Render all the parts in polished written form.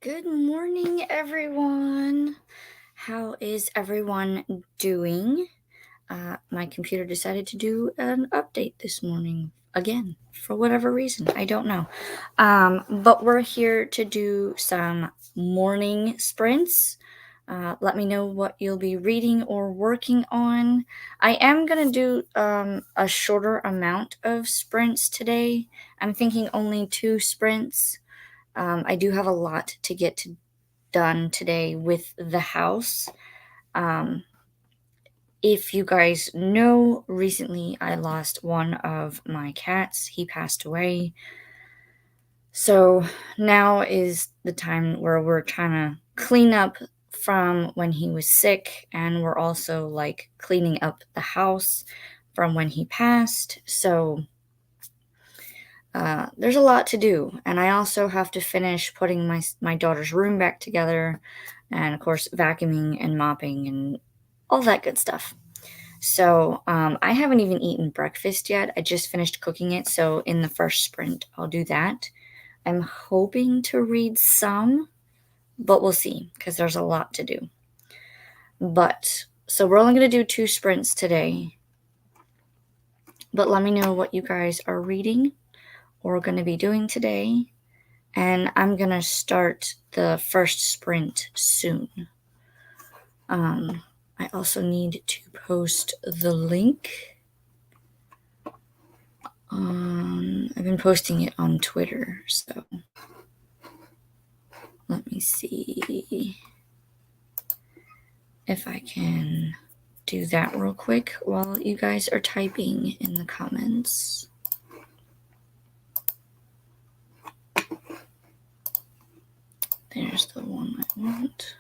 Good morning, everyone. How is everyone doing? My computer decided to do an update this morning again for whatever reason. I don't know. But we're here to do some morning sprints. Let me know what you'll be reading or working on. I am going to do a shorter amount of sprints today. I'm thinking only 2 sprints. I do have a lot to get done today with the house. If you guys know, recently I lost one of my cats. He passed away. So now is the time where we're trying to clean up from when he was sick, and we're also like cleaning up the house from when he passed. So there's a lot to do, and I also have to finish putting my daughter's room back together, and of course vacuuming and mopping and all that good stuff. So I haven't even eaten breakfast yet. I just finished cooking it, so in the first sprint I'll do that. I'm hoping to read some, but we'll see because there's a lot to do. But so we're only going to do 2 sprints today. But let me know what you guys are reading or going to be doing today. And I'm going to start the first sprint soon. I also need to post the link. I've been posting it on Twitter, so let me see if I can do that real quick while you guys are typing in the comments. There's the one I want.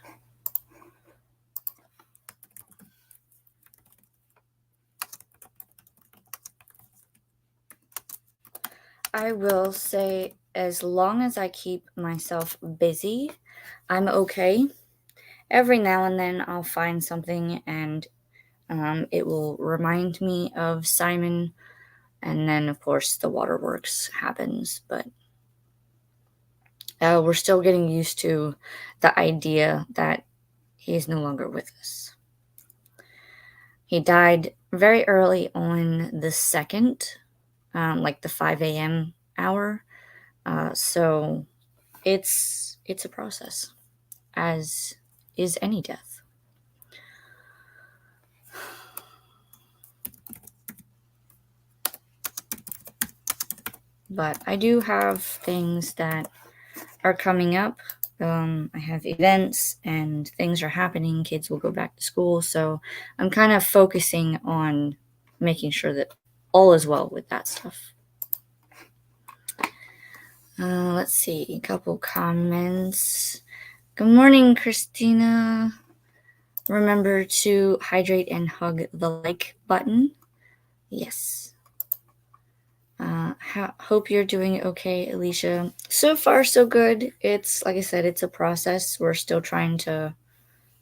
I will say, as long as I keep myself busy, I'm okay. Every now and then I'll find something and it will remind me of Simon, and then of course the waterworks happens, but we're still getting used to the idea that he is no longer with us. He died very early on the 2nd, like the 5 a.m. hour. So it's a process, as is any death. But I do have things that are coming up. I have events and things are happening. Kids will go back to school. So I'm kind of focusing on making sure that all is well with that stuff. Let's see, a couple comments. Good morning, Christina. Remember to hydrate and hug the like button. Yes. Hope you're doing okay, Alicia. So far, so good. It's, like I said, it's a process. We're still trying to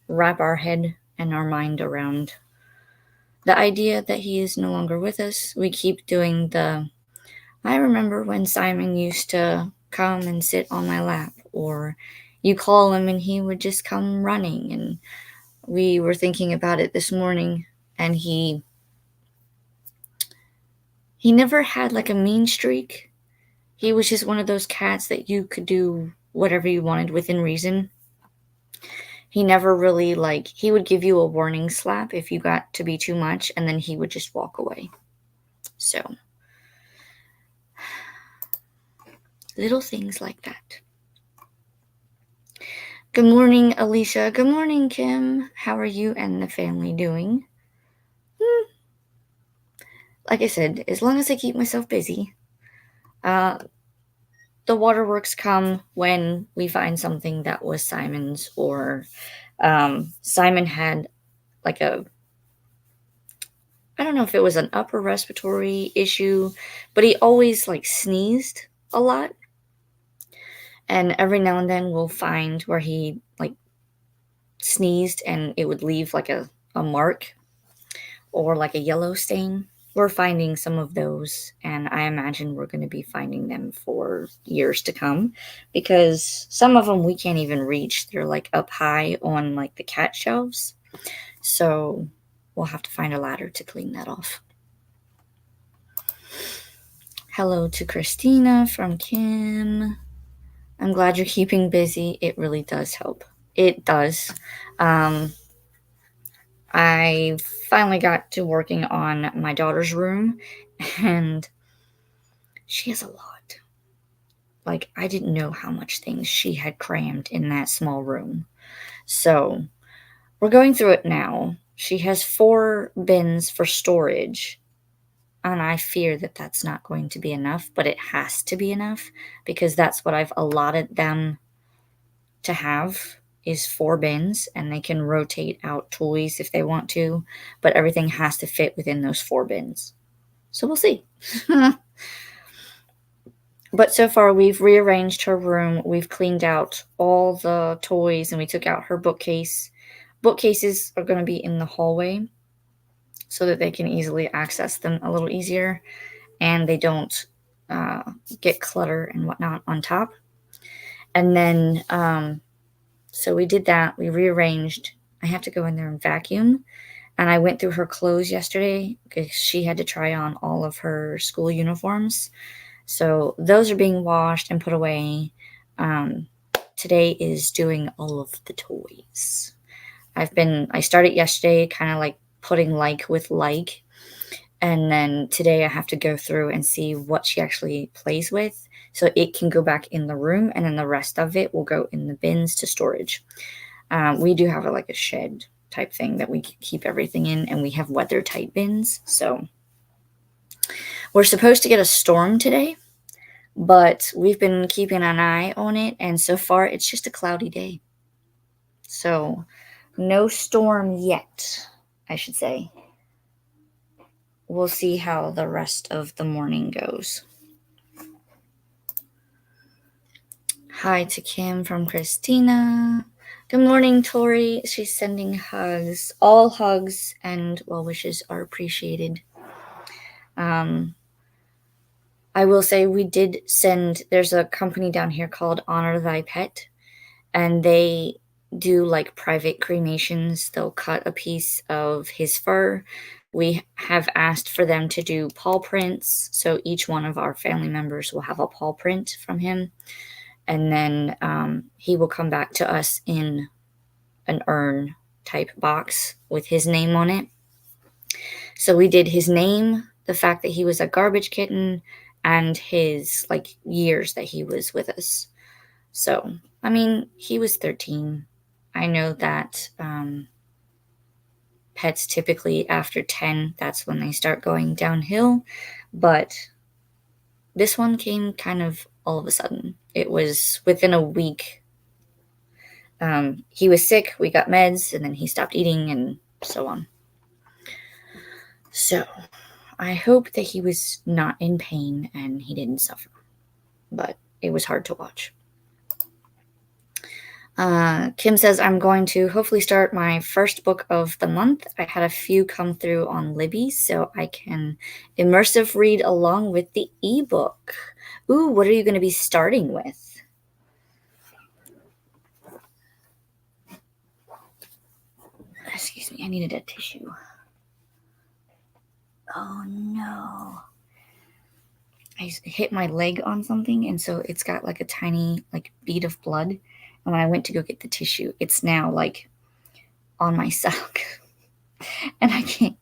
wrap our head and our mind around the idea that he is no longer with us. We keep doing I remember when Simon used to come and sit on my lap, or you call him and he would just come running. And we were thinking about it this morning, and he never had like a mean streak. He was just one of those cats that you could do whatever you wanted within reason. He never really, he would give you a warning slap if you got to be too much, and then he would just walk away. So, little things like that. Good morning, Alicia. Good morning, Kim. How are you and the family doing? Like I said, as long as I keep myself busy. The waterworks come when we find something that was Simon's, or Simon had like I don't know if it was an upper respiratory issue, but he always sneezed a lot. And every now and then we'll find where he sneezed and it would leave a mark or a yellow stain we're finding some of those, and I imagine we're going to be finding them for years to come, because some of them we can't even reach. They're like up high on like the cat shelves. So we'll have to find a ladder to clean that off. Hello to Christina from Kim. I'm glad you're keeping busy. It really does help. It does. I finally got to working on my daughter's room, and she has a lot. Like, I didn't know how much things she had crammed in that small room. So, we're going through it now. She has 4 bins for storage, and I fear that that's not going to be enough, but it has to be enough because that's what I've allotted them to have, is 4 bins, and they can rotate out toys if they want to, but everything has to fit within those 4 bins. So we'll see. But so far, we've rearranged her room. We've cleaned out all the toys, and we took out her bookcase. Bookcases are going to be in the hallway so that they can easily access them a little easier, and they don't get clutter and whatnot on top. And then, so we did that. We rearranged. I have to go in there and vacuum. And I went through her clothes yesterday because she had to try on all of her school uniforms. So those are being washed and put away. Today is doing all of the toys. I started yesterday kind of like putting like with like. And then today I have to go through and see what she actually plays with, so it can go back in the room, and then the rest of it will go in the bins to storage. We do have like a shed type thing that we keep everything in, and we have weather tight bins. So we're supposed to get a storm today, but we've been keeping an eye on it, and so far it's just a cloudy day. So no storm yet, I should say. We'll see how the rest of the morning goes. Hi to Kim from Christina. Good morning, Tori. She's sending hugs. All hugs and well wishes are appreciated. I will say we did send, there's a company down here called Honor Thy Pet, and they do like private cremations. They'll cut a piece of his fur. We have asked for them to do paw prints, so each one of our family members will have a paw print from him, and then he will come back to us in an urn type box with his name on it. So we did his name, the fact that he was a garbage kitten, and his like years that he was with us. So, I mean, he was 13. I know that pets typically after 10, that's when they start going downhill, but this one came kind of all of a sudden. It was within a week. He was sick, we got meds, and then he stopped eating and so on. So I hope that he was not in pain and he didn't suffer, but it was hard to watch. Kim says, I'm going to hopefully start my first book of the month. I had a few come through on Libby, so I can immersive read along with the ebook. Ooh, what are you going to be starting with? Excuse me, I needed a tissue. Oh no. I hit my leg on something, and so it's got like a tiny like bead of blood. And when I went to go get the tissue, it's now like on my sock. And I can't.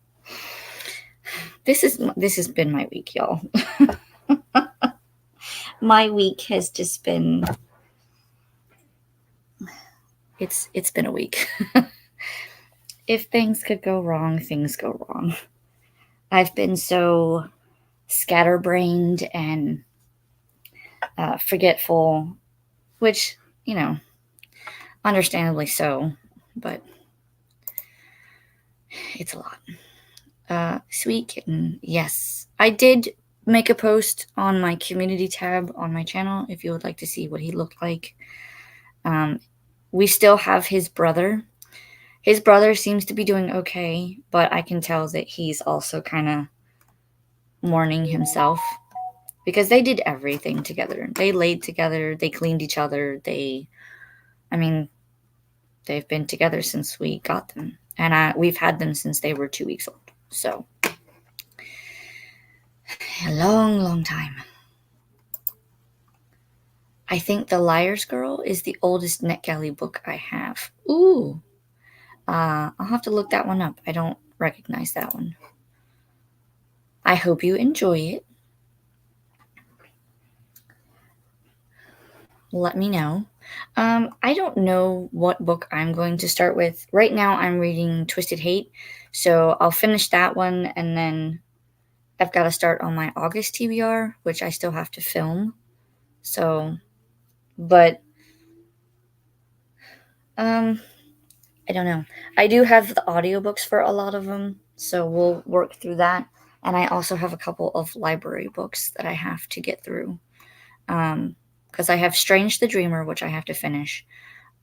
This has been my week, y'all. My week has just been, it's been a week. If things could go wrong, things go wrong. I've been so scatterbrained and forgetful, which, you know, understandably so, but it's a lot. Sweet kitten, yes. I did make a post on my community tab on my channel if you would like to see what he looked like. We still have his brother. His brother seems to be doing okay, but I can tell that he's also kind of morning himself because they did everything together. They laid together, they cleaned each other, I mean, they've been together since we got them. And we've had them since they were 2 weeks old. So, a long, long time. I think The Liar's Girl is the oldest NetGalley book I have. Ooh. I'll have to look that one up. I don't recognize that one. I hope you enjoy it. Let me know. I don't know what book I'm going to start with. Right now, I'm reading Twisted Hate, so I'll finish that one, and then I've got to start on my August TBR, which I still have to film. So, but I don't know. I do have the audiobooks for a lot of them, so we'll work through that. And I also have a couple of library books that I have to get through. Because I have Strange the Dreamer, which I have to finish.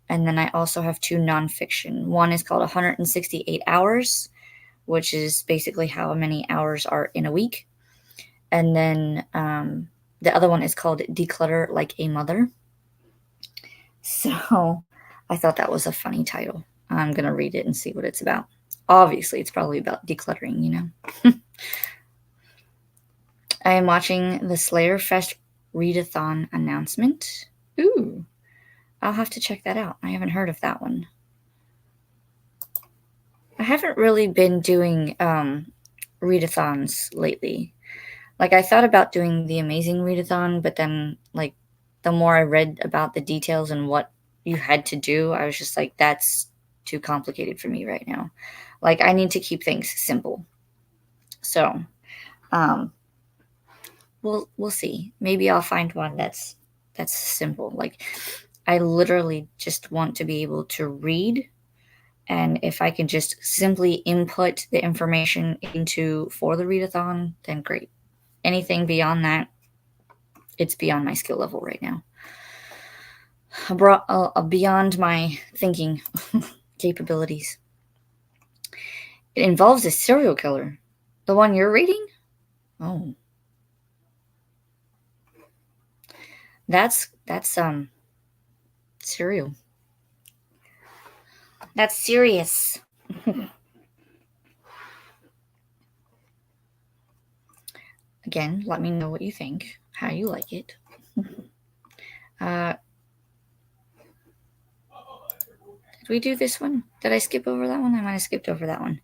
And then I also have 2 nonfiction. One is called 168 Hours, which is basically how many hours are in a week. And then the other one is called Declutter Like a Mother. So I thought that was a funny title. I'm going to read it and see what it's about. Obviously, it's probably about decluttering, you know. I am watching the Slayer Fest readathon announcement. Ooh, I'll have to check that out. I haven't heard of that one. I haven't really been doing readathons lately. Like, I thought about doing the Amazing Readathon, but then, like, the more I read about the details and what you had to do, I was just like, that's too complicated for me right now. Like, I need to keep things simple. So, we'll see. Maybe I'll find one that's simple. Like, I literally just want to be able to read, and if I can just simply input the information into for the readathon, then great. Anything beyond that, it's beyond my skill level right now. Beyond my thinking capabilities. It involves a serial killer. The one you're reading? Oh. That's serial. That's serious. Again, let me know what you think, how you like it. Did we do this one? Did I skip over that one? I might have skipped over that one.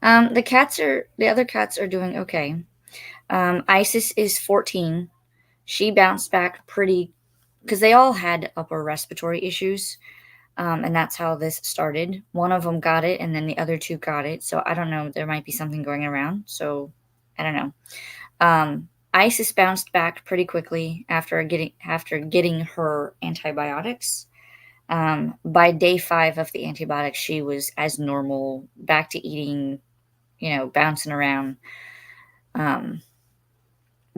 The other cats are doing okay. Isis is 14. She bounced back pretty, because they all had upper respiratory issues. And that's how this started. One of them got it, and then the other 2 got it. So I don't know. There might be something going around. So I don't know. Isis bounced back pretty quickly after getting her antibiotics. By day 5 of the antibiotics, she was as normal, back to eating, bouncing around.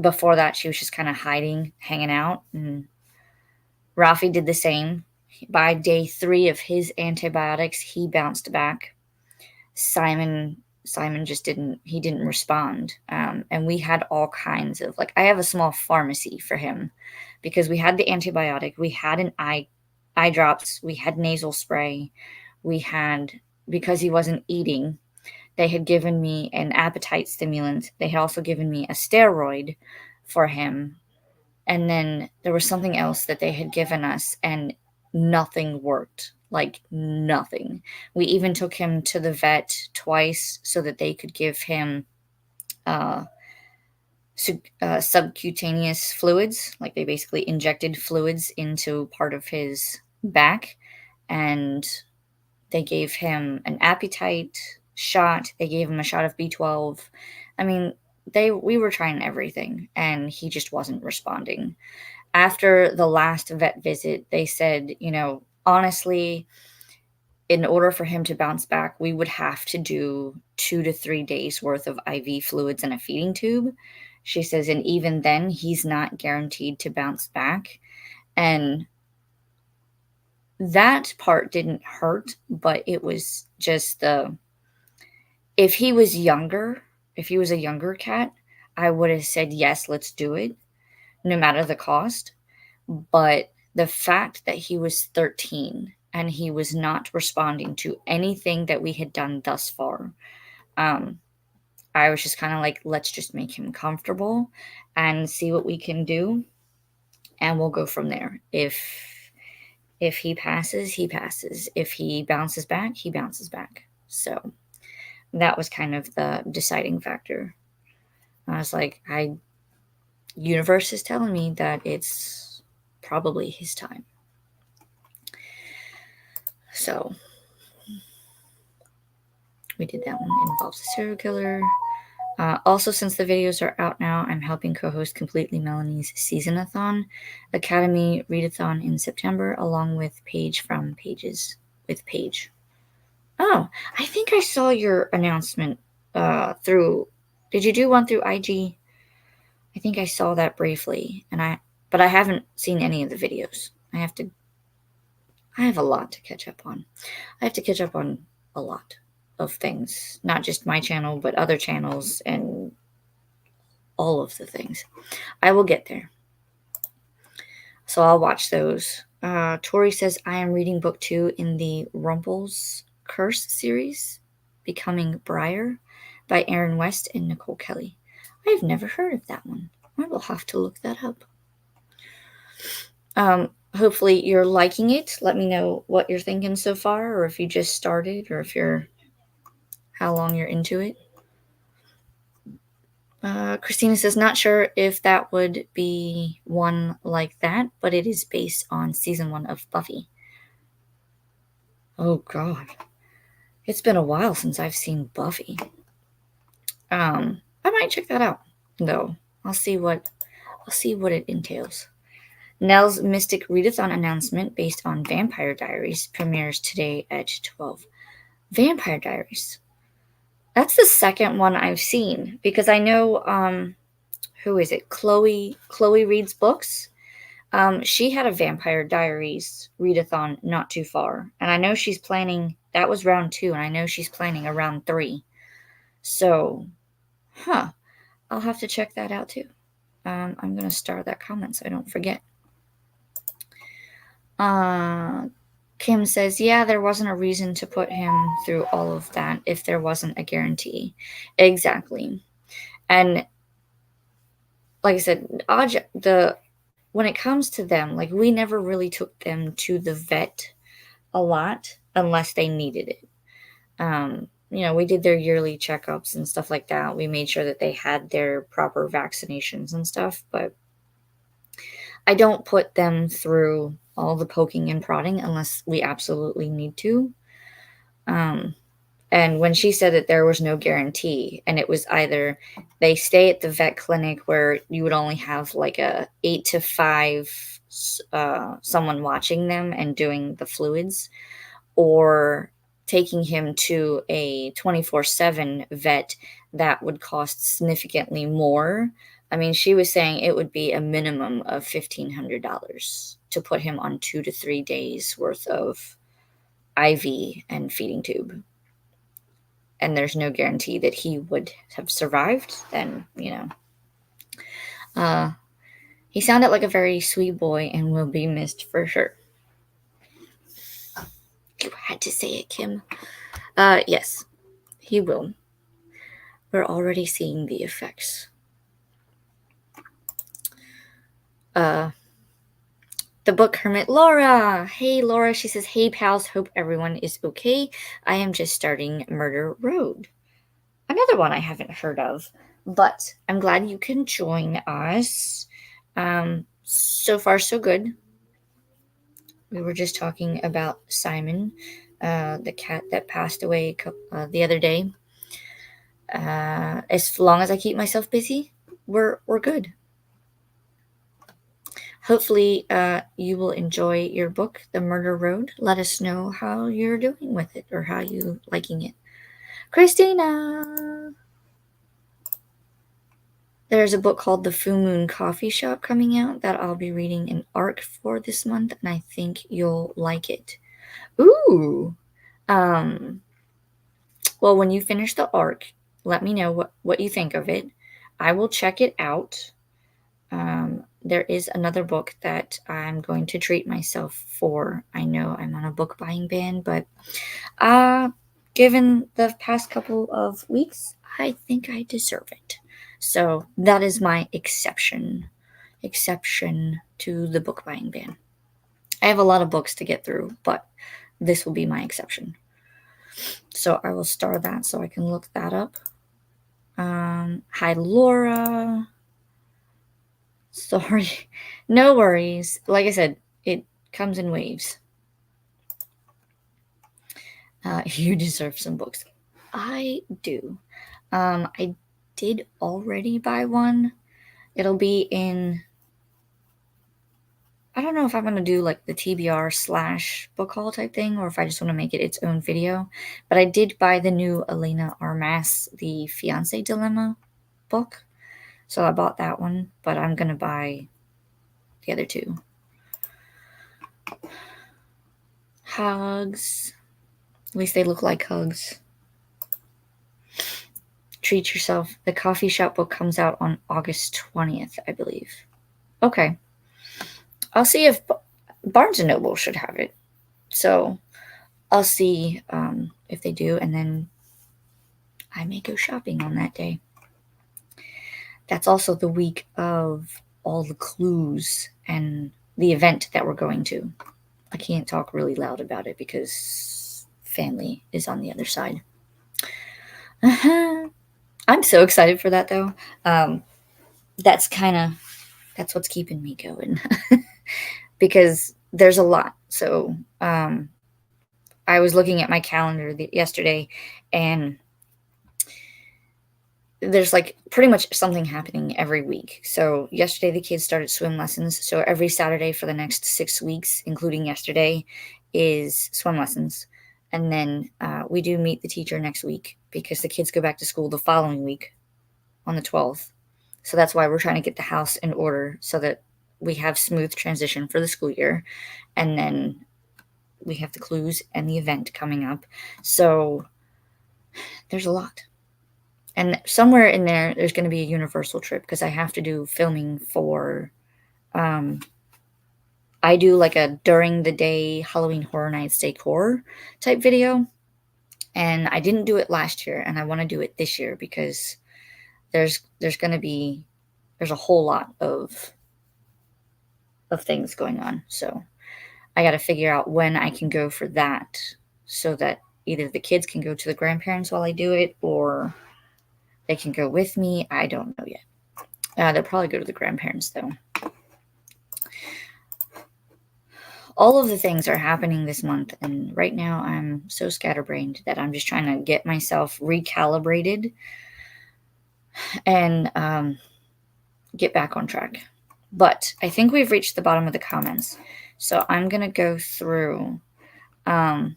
Before that, she was just kind of hiding, hanging out, and Rafi did the same. By day 3 of his antibiotics, he bounced back. Simon just didn't respond. And we had all kinds of, like, I have a small pharmacy for him because we had the antibiotic, we had an eye drops, we had nasal spray, we had, because he wasn't eating, they had given me an appetite stimulant. They had also given me a steroid for him. And then there was something else that they had given us, and nothing worked. Like, nothing. We even took him to the vet twice so that they could give him subcutaneous fluids. Like, they basically injected fluids into part of his back, and they gave him an appetite shot. They gave him a shot of B12. I mean, we were trying everything, and he just wasn't responding. After the last vet visit, they said, honestly, in order for him to bounce back, we would have to do 2 to 3 days worth of IV fluids and a feeding tube. She says, and even then, he's not guaranteed to bounce back. And that part didn't hurt, but it was just if he was a younger cat, I would have said, yes, let's do it, no matter the cost. But the fact that he was 13 and he was not responding to anything that we had done thus far, I was just kind of like, let's just make him comfortable and see what we can do, and we'll go from there. If he passes, he passes. If he bounces back, he bounces back. So that was kind of the deciding factor. I was like, universe is telling me that it's probably his time. So we did that one. It involves a serial killer. Also, since the videos are out now, I'm helping co-host Completely Melanie's Seasonathon Academy Readathon in September, along with Paige from Pages with Paige. Oh, I think I saw your announcement through. Did you do one through IG? I think I saw that briefly, but I haven't seen any of the videos. I have a lot to catch up on. I have to catch up on a lot of things, not just my channel, but other channels and all of the things. I will get there. So I'll watch those. Tori says, I am reading book 2 in the Rumpel's Curse series, Becoming Briar, by Aaron West and Nicole Kelly. I've never heard of that one. I will have to look that up. Hopefully you're liking it. Let me know what you're thinking so far, or if you just started, or how long you're into it. Christina says, not sure if that would be one like that, but it is based on season 1 of Buffy. Oh God. It's been a while since I've seen Buffy. I might check that out, though. I'll see what it entails. Nell's Mystic Readathon announcement based on Vampire Diaries premieres today at 12. Vampire Diaries. That's the second one I've seen, because I know, who is it? Chloe reads books. She had a Vampire Diaries readathon not too far, and I know she's planning. That was round 2, and I know she's planning a round 3. So, I'll have to check that out too. I'm gonna star that comment so I don't forget. Kim says, yeah, there wasn't a reason to put him through all of that if there wasn't a guarantee. Exactly. And like I said, when it comes to them, like, we never really took them to the vet a lot unless they needed it. We did their yearly checkups and stuff like that. We made sure that they had their proper vaccinations and stuff, but I don't put them through all the poking and prodding unless we absolutely need to. And when she said that there was no guarantee, and it was either they stay at the vet clinic where you would only have like a 8 to 5 someone watching them and doing the fluids, or taking him to a 24/7 vet that would cost significantly more. I mean, she was saying it would be a minimum of $1,500 to put him on 2 to 3 days worth of IV and feeding tube. And there's no guarantee that he would have survived, then, he sounded like a very sweet boy and will be missed for sure. You had to say it, Kim. Yes, he will. We're already seeing the effects. The book hermit, Laura. Hey, Laura. She says, hey, pals. Hope everyone is okay. I am just starting Murder Road. Another one I haven't heard of, but I'm glad you can join us. So far, so good. We were just talking about Simon, the cat that passed away the other day. As long as I keep myself busy, we're good. Hopefully, you will enjoy your book, The Murder Road. Let us know how you're doing with it, or how you liking it. Christina! There's a book called The Full Moon Coffee Shop coming out that I'll be reading an arc for this month, and I think you'll like it. Ooh! Well, when you finish the arc, let me know what you think of it. I will check it out. There is another book that I'm going to treat myself for. I know I'm on a book buying ban, but uh, given the past couple of weeks, I think I deserve it. So that is my exception to the book buying ban. I have a lot of books to get through, but this will be my exception. So I will star that so I can look that up. Hi, Laura. Sorry. No worries. Like I said, it comes in waves. You deserve some books. I do. I did already buy one. It'll be in. I don't know if I'm going to do like the TBR slash book haul type thing or if I just want to make it its own video. But I did buy the new Elena Armas, The Fiance Dilemma book. So I bought that one, but I'm going to buy the other two. Hugs. At least they look like hugs. Treat yourself. The coffee shop book comes out on August 20th, I believe. Okay. I'll see if Barnes and Noble should have it. So I'll see if they do, and then I may go shopping on that day. That's also the week of all the clues and the event that we're going to. I can't talk really loud about it because family is on the other side. I'm so excited for that though. That's what's keeping me going because there's a lot. So I was looking at my calendar yesterday, and there's like pretty much something happening every week. So yesterday the kids started swim lessons. So every Saturday for the next 6 weeks, including yesterday, is swim lessons. And then we do meet the teacher next week because the kids go back to school the following week on the 12th. So that's why we're trying to get the house in order so that we have smooth transition for the school year. And then we have the clues and the event coming up. So there's a lot. And somewhere in there's going to be a Universal trip because I have to do filming for. I do like a during the day Halloween Horror Nights decor type video, and I didn't do it last year, and I want to do it this year because there's a whole lot of things going on. So I got to figure out when I can go for that so that either the kids can go to the grandparents while I do it or they can go with me. I don't know yet. They'll probably go to the grandparents, though. All of the things are happening this month, and right now I'm so scatterbrained that I'm just trying to get myself recalibrated and get back on track. But I think we've reached the bottom of the comments, so I'm going to go through and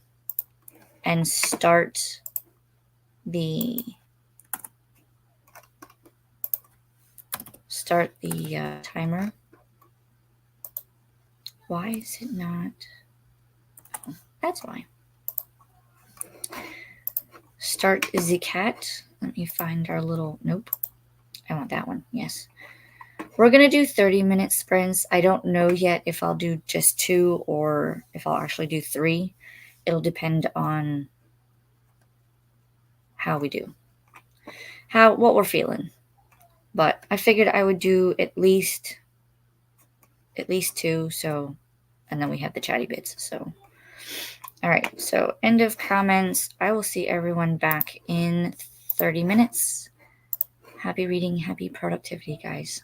start the timer. Why is it not? Oh, that's why. Start the cat. Let me find our little. Nope. I want that one. Yes. We're going to do 30-minute sprints. I don't know yet if I'll do just 2 or if I'll actually do 3. It'll depend on how we do. What we're feeling. But I figured I would do at least 2, so, and then we have the chatty bits, so. All right, so end of comments. I will see everyone back in 30 minutes. Happy reading, happy productivity, guys.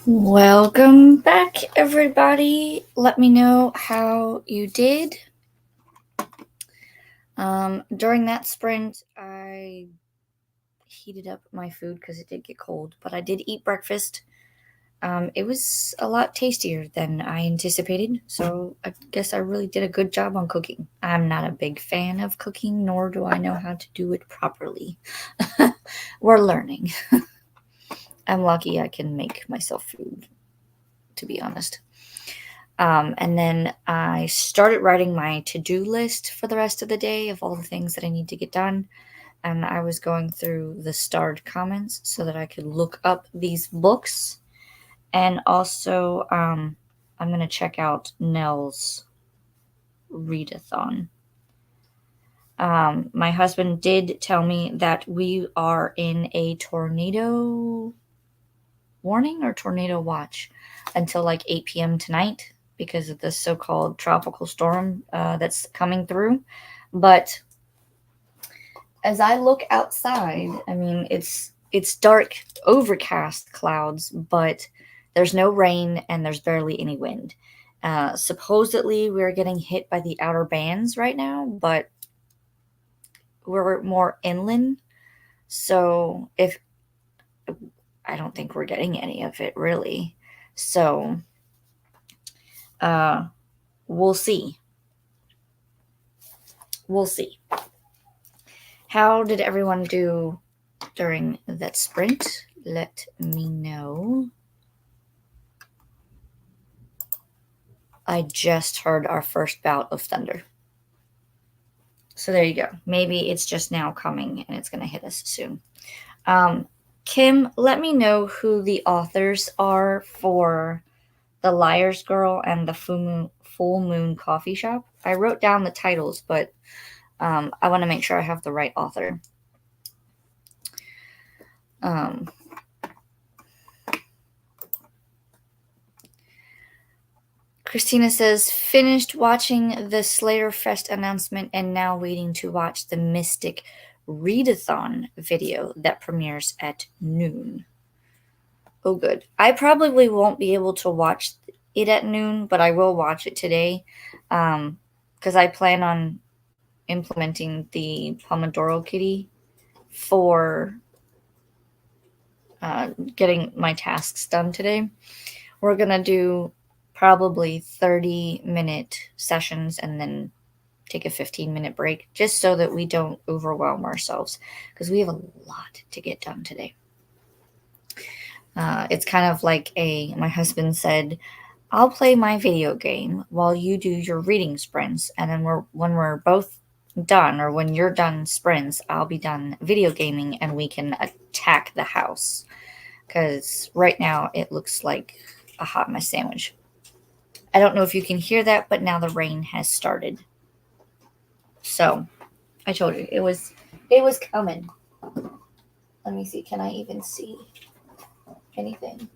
Welcome back, everybody. Let me know how you did. During that sprint, I heated up my food because it did get cold, but I did eat breakfast. It was a lot tastier than I anticipated, so I guess I really did a good job on cooking. I'm not a big fan of cooking, nor do I know how to do it properly. We're learning. I'm lucky I can make myself food, to be honest. And then I started writing my to-do list for the rest of the day of all the things that I need to get done. And I was going through the starred comments so that I could look up these books. And also, I'm going to check out Nell's readathon. My husband did tell me that we are in a tornado warning or tornado watch until like 8 p.m. tonight because of the so-called tropical storm that's coming through. But as I look outside, I mean, it's dark, overcast clouds, but there's no rain and there's barely any wind. Supposedly, we're getting hit by the outer bands right now, but we're more inland. So if I don't think we're getting any of it really. So uh, we'll see. We'll see. How did everyone do during that sprint? Let me know. I just heard our first bout of thunder. So there you go. Maybe it's just now coming and it's going to hit us soon. Kim, let me know who the authors are for The Liar's Girl and the Full Moon Coffee Shop. I wrote down the titles, but I want to make sure I have the right author. Christina says, finished watching the Slayer Fest announcement and now waiting to watch the Mystic Readathon video that premieres at noon. Oh, good. I probably won't be able to watch it at noon, but I will watch it today because I plan on implementing the Pomodoro Kitty for getting my tasks done today. We're going to do probably 30-minute sessions and then take a 15-minute break just so that we don't overwhelm ourselves because we have a lot to get done today. It's kind of like my husband said, I'll play my video game while you do your reading sprints. And then when we're both done, or when you're done sprints, I'll be done video gaming and we can attack the house. Because right now it looks like a hot mess sandwich. I don't know if you can hear that, but now the rain has started. So I told you it was coming. Let me see. Can I even see anything?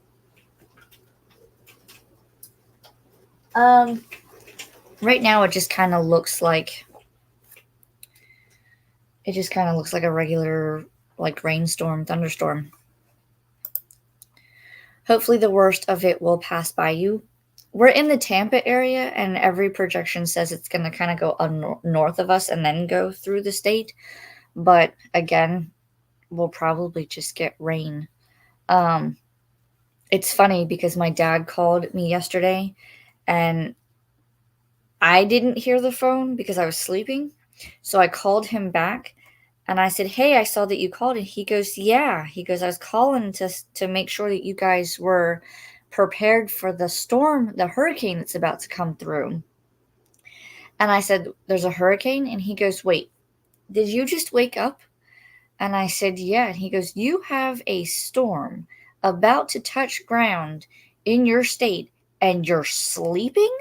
Right now it just kind of looks like a regular like rainstorm, thunderstorm. Hopefully the worst of it will pass by you. We're in the Tampa area, and every projection says it's going to kind of go north of us and then go through the state. But again, we'll probably just get rain. It's funny because my dad called me yesterday, and I didn't hear the phone because I was sleeping. So I called him back, and I said, hey, I saw that you called. And he goes, yeah. He goes, I was calling to make sure that you guys were prepared for the storm, the hurricane that's about to come through. And I said, there's a hurricane? And he goes, wait, did you just wake up? And I said, yeah. And he goes, you have a storm about to touch ground in your state and you're sleeping?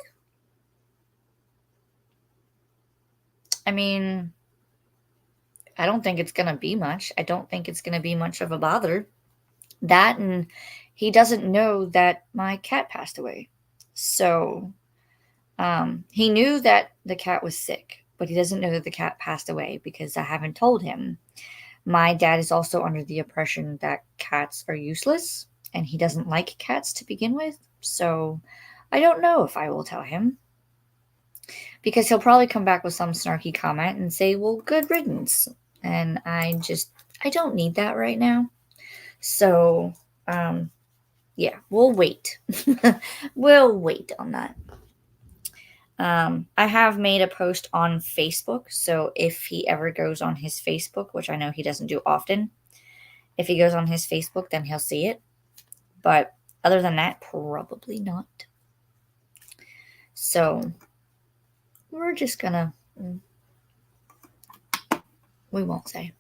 I mean, I don't think it's going to be much. I don't think it's going to be much of a bother. That, and he doesn't know that my cat passed away. So he knew that the cat was sick, but he doesn't know that the cat passed away because I haven't told him. My dad is also under the impression that cats are useless. and he doesn't like cats to begin with. So I don't know if I will tell him, because he'll probably come back with some snarky comment and say, well, good riddance. And I don't need that right now. So, yeah, we'll wait. We'll wait on that. I have made a post on Facebook, so if he ever goes on his Facebook, which I know he doesn't do often, if he goes on his Facebook, then he'll see it. But other than that, probably not. So we're just gonna, we won't say.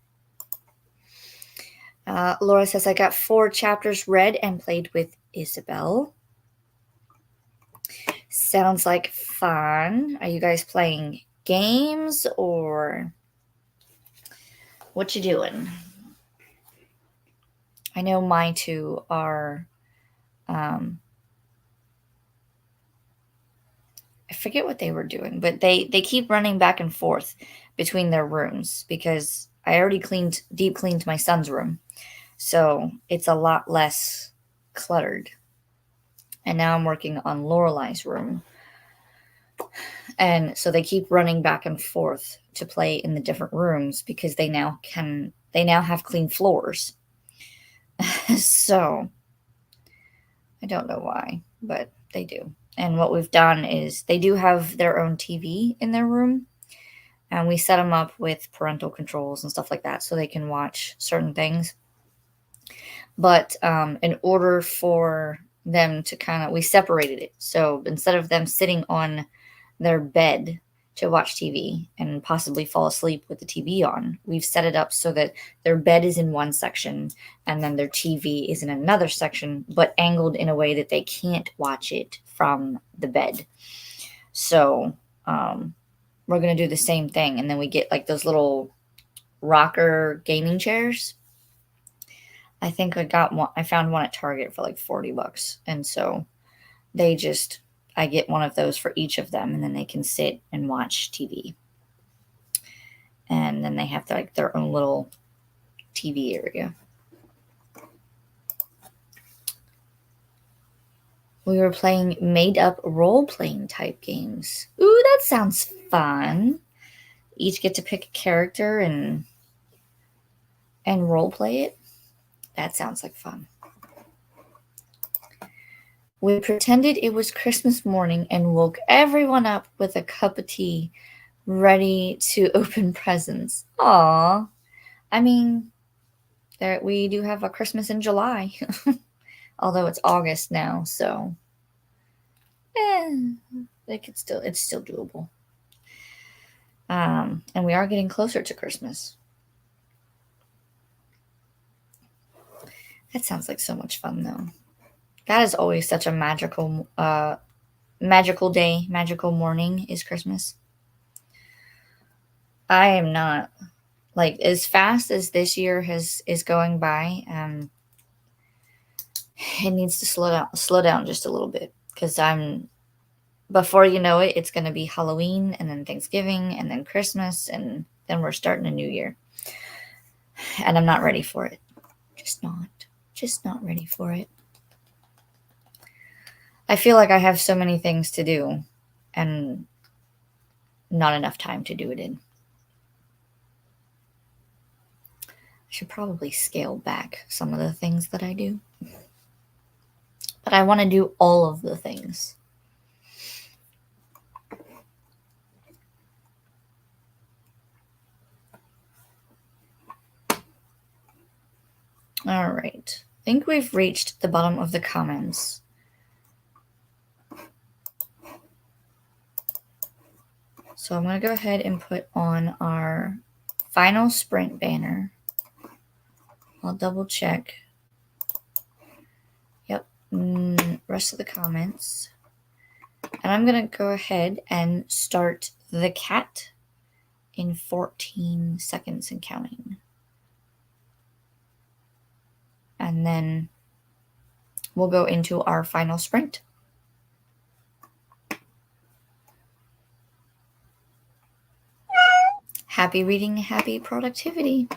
Laura says, I got 4 chapters read and played with Isabel. Sounds like fun. Are you guys playing games or what you doing? I know my 2 are, I forget what they were doing, but they keep running back and forth between their rooms because I already deep cleaned my son's room. So it's a lot less cluttered. And now I'm working on Lorelai's room. And so they keep running back and forth to play in the different rooms because they now have clean floors. So I don't know why, but they do. And what we've done is they do have their own TV in their room, and we set them up with parental controls and stuff like that so they can watch certain things. But in order for them to we separated it. So instead of them sitting on their bed to watch TV and possibly fall asleep with the TV on, we've set it up so that their bed is in one section and then their TV is in another section, but angled in a way that they can't watch it from the bed. So we're going to do the same thing. And then we get like those little rocker gaming chairs. I think I found one at Target for like $40. And so I get one of those for each of them, and then they can sit and watch TV. And then they have their own little TV area. We were playing made-up role-playing type games. Ooh, that sounds fun. Each get to pick a character and role-play it. That sounds like fun. We pretended it was Christmas morning and woke everyone up with a cup of tea, ready to open presents. Aw. I mean, we do have a Christmas in July, although it's August now, so it's still doable. And we are getting closer to Christmas. That sounds like so much fun, though. That is always such a magical day, magical morning is Christmas. I am not as fast as this year is going by. It needs to slow down just a little bit because before you know it, it's going to be Halloween and then Thanksgiving and then Christmas and then we're starting a new year. And I'm not ready for it. Just not ready for it. I feel like I have so many things to do and not enough time to do it in. I should probably scale back some of the things that I do. But I want to do all of the things. All right. I think we've reached the bottom of the comments. So I'm going to go ahead and put on our final sprint banner. I'll double check. Yep. Rest of the comments. And I'm going to go ahead and start the cat in 14 seconds and counting. And then we'll go into our final sprint. Happy reading, happy productivity.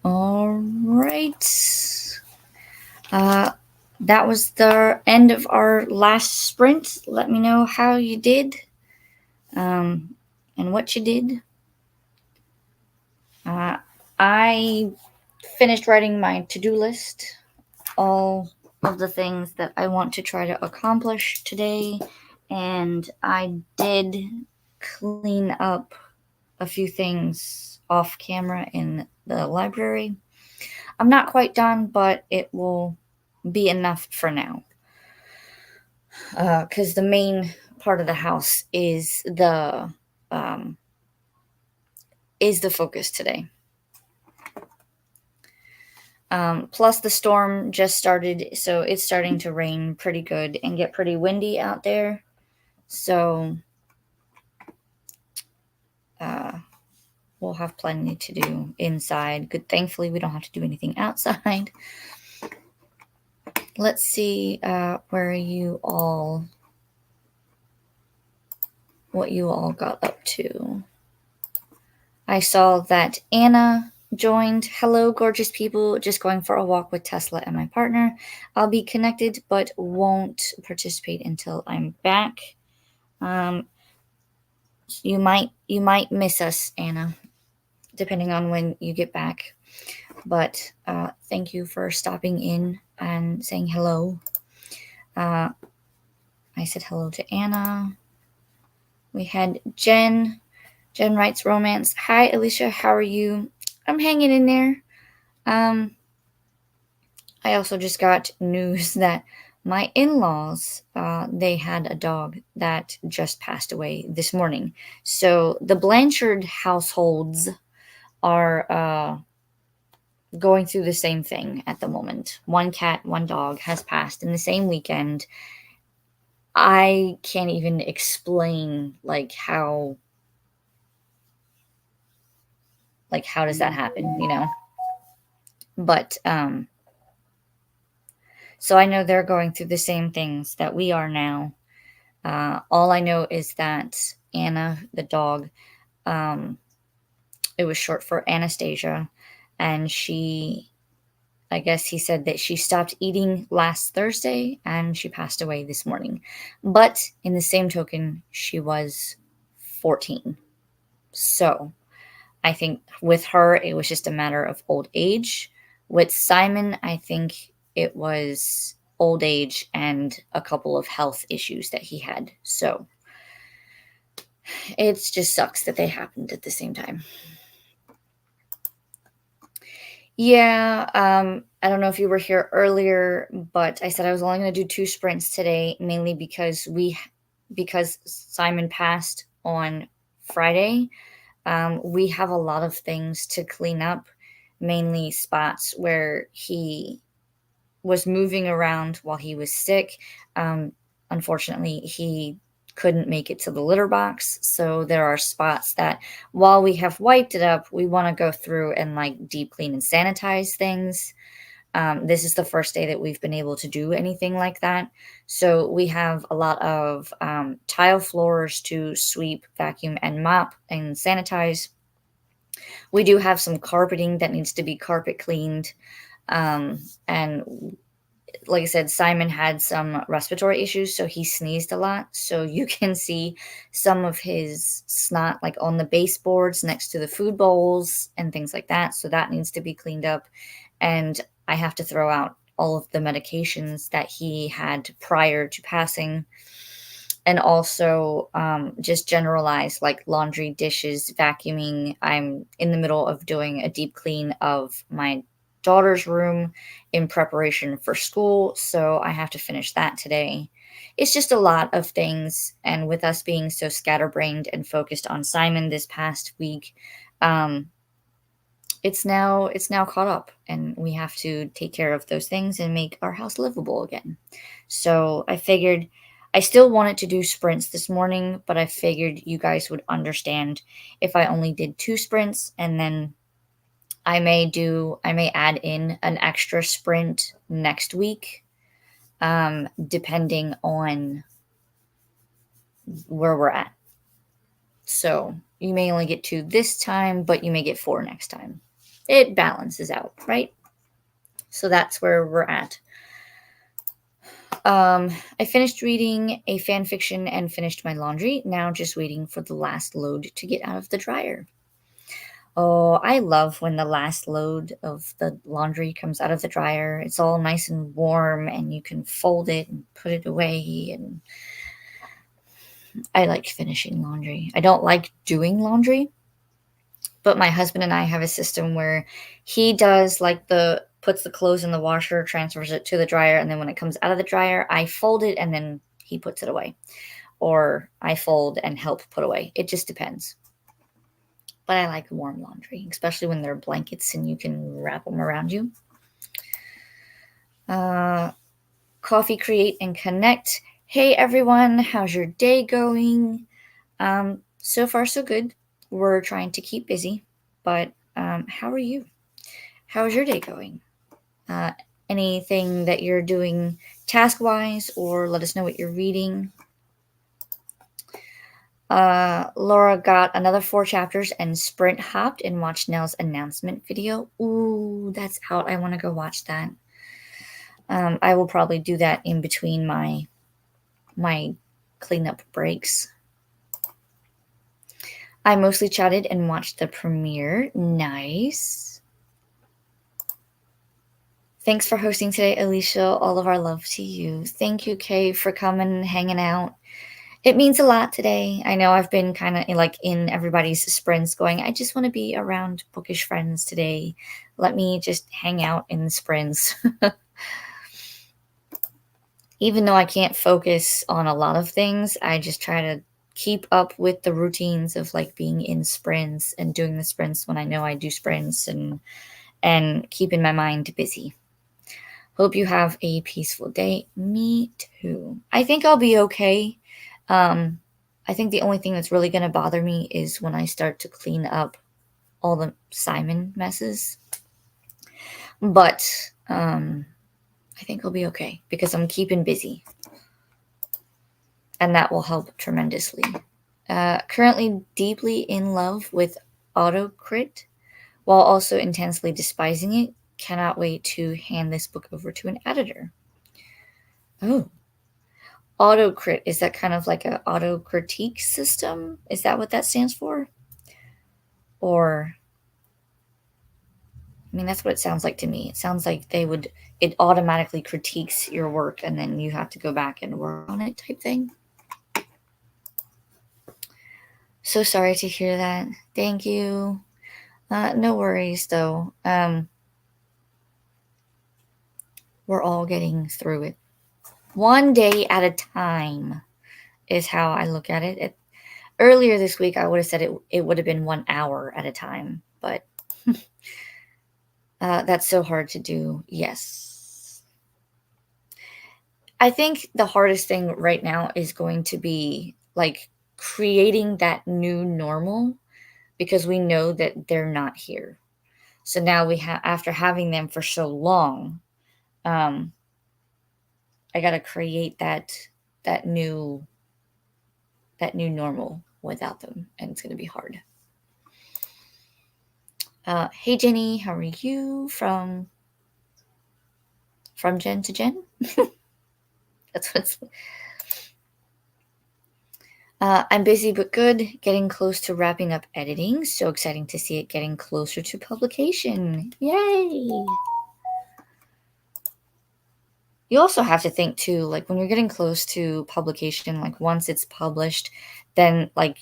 All right. That was the end of our last sprint. Let me know how you did, and what you did. I finished writing my to-do list, all of the things that I want to try to accomplish today, and I did clean up a few things off camera in the library. I'm not quite done, but it will be enough for now. Because the main part of the house um, is the focus today. Plus, the storm just started, so it's starting to rain pretty good and get pretty windy out there. So, uh, we'll have plenty to do inside. Good, thankfully, we don't have to do anything outside. Let's see what you all got up to. I saw that Anna joined. Hello, gorgeous people. Just going for a walk with Tesla and my partner. I'll be connected, but won't participate until I'm back. You might miss us, Anna, depending on when you get back. But thank you for stopping in and saying hello. I said hello to Anna. We had Jen. Jen writes romance. Hi, Alicia. How are you? I'm hanging in there. I also just got news that my in-laws, they had a dog that just passed away this morning. So the Blanchard households are going through the same thing at the moment. One cat, one dog has passed in the same weekend. I can't even explain how does that happen, But so I know they're going through the same things that we are now. All I know is that Anna, the dog, it was short for Anastasia, and I guess he said that she stopped eating last Thursday and she passed away this morning. But in the same token, she was 14. So I think with her, it was just a matter of old age. With Simon, I think it was old age and a couple of health issues that he had. So it just sucks that they happened at the same time. Yeah, I don't know if you were here earlier, but I said I was only going to do 2 sprints today, mainly because Simon passed on Friday. We have a lot of things to clean up, mainly spots where he was moving around while he was sick. Unfortunately, he couldn't make it to the litter box. So there are spots that while we have wiped it up, we want to go through and deep clean and sanitize things. This is the first day that we've been able to do anything like that. So we have a lot of tile floors to sweep, vacuum, and mop and sanitize. We do have some carpeting that needs to be carpet cleaned. And like I said, Simon had some respiratory issues, so he sneezed a lot. So you can see some of his snot on the baseboards next to the food bowls and things like that. So that needs to be cleaned up. And I have to throw out all of the medications that he had prior to passing. And also just generalized laundry, dishes, vacuuming. I'm in the middle of doing a deep clean of my daughter's room in preparation for school, so I have to finish that today. It's just a lot of things, and with us being so scatterbrained and focused on Simon this past week, it's now caught up, and we have to take care of those things and make our house livable again. So I figured I still wanted to do sprints this morning, but I figured you guys would understand if I only did 2 sprints, and then I may add in an extra sprint next week, depending on where we're at. So you may only get 2 this time, but you may get 4 next time. it balances out, right? So that's where we're at. I finished reading a fan fiction and finished my laundry. Now just waiting for the last load to get out of the dryer. Oh, I love when the last load of the laundry comes out of the dryer. It's all nice and warm, and you can fold it and put it away. And I like finishing laundry. I don't like doing laundry, but my husband and I have a system where he does like the puts the clothes in the washer, transfers it to the dryer, and then when it comes out of the dryer, I fold it and then he puts it away. Or I fold and help put away. It just depends. But I like warm laundry, especially when they're blankets and you can wrap them around you. Coffee, create, and connect. Hey everyone, how's your day going? So far, so good. We're trying to keep busy, but how are you? How's your day going? Uh, Anything that you're doing task wise, or let us know what you're reading. Laura got another 4 chapters and sprint hopped and watched Nell's announcement video. Ooh, that's out. I want to go watch that. I will probably do that in between my cleanup breaks. I mostly chatted and watched the premiere. Nice. Thanks for hosting today, Alicia. All of our love to you. Thank you, Kay, for coming and hanging out. It means a lot today. I know I've been kind of like in everybody's sprints going, I just want to be around bookish friends today. Let me just hang out in the sprints. Even though I can't focus on a lot of things, I just try to keep up with the routines of like being in sprints and doing the sprints when I know I do sprints and keeping my mind busy. Hope you have a peaceful day. Me too. I think I'll be okay. I think the only thing that's really going to bother me is when I start to clean up all the Simon messes. But I think I'll be okay because I'm keeping busy. And that will help tremendously. Currently deeply in love with Autocrit while also intensely despising it. Cannot wait to hand this book over to an editor. Oh. Autocrit, is that kind of like an auto critique system? Is that what that stands for? Or, I mean, that's what it sounds like to me. It sounds like it automatically critiques your work and then you have to go back and work on it type thing. So sorry to hear that. Thank you. No worries though. We're all getting through it. One day at a time is how I look at it. Earlier this week, I would have said it would have been 1 hour at a time, but that's so hard to do. Yes. I think the hardest thing right now is going to be like creating that new normal because we know that they're not here. So now after having them for so long, I got to create that new normal without them, and it's going to be hard. Hey Jenny, how are you? From Jen to Jen. That's what's. I'm busy but good, getting close to wrapping up editing. So exciting to see it getting closer to publication. Yay! You also have to think too, like when you're getting close to publication, like once it's published, then like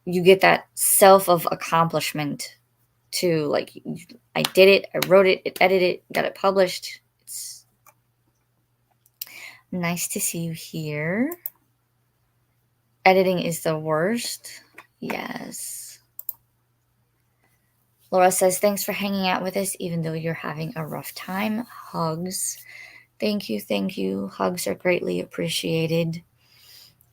you get that self of accomplishment to like, I did it, I wrote it, edited it, got it published. It's nice to see you here. Editing is the worst. Yes. Laura says, thanks for hanging out with us, even though you're having a rough time. Hugs. Thank you, thank you. Hugs are greatly appreciated.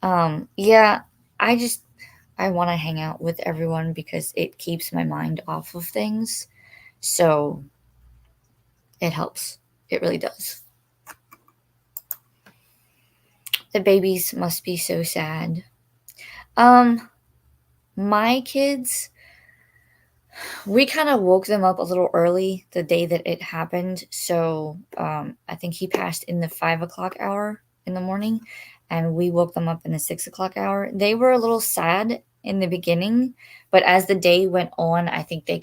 Yeah, I want to hang out with everyone because it keeps my mind off of things. So it helps. It really does. The babies must be so sad. My kids, we kind of woke them up a little early the day that it happened. So I think he passed in the 5 o'clock hour in the morning, and we woke them up in the 6 o'clock hour. They were a little sad in the beginning, but as the day went on, I think they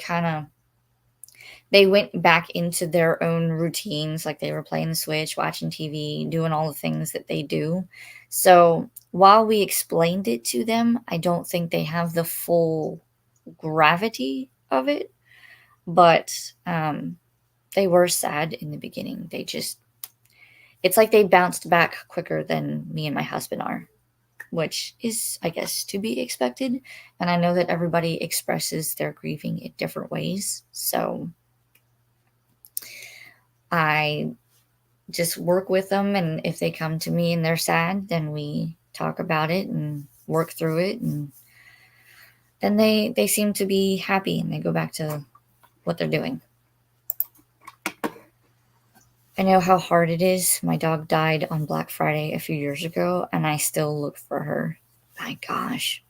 went back into their own routines. Like they were playing the Switch, watching TV, doing all the things that they do. So while we explained it to them, I don't think they have the full gravity of it, but they were sad in the beginning. It's like they bounced back quicker than me and my husband are, which is, I guess, to be expected. And I know that everybody expresses their grieving in different ways. So I just work with them. And if they come to me and they're sad, then we talk about it and work through it. And then they seem to be happy and they go back to what they're doing. I know how hard it is. My dog died on Black Friday a few years ago, and I still look for her. My gosh.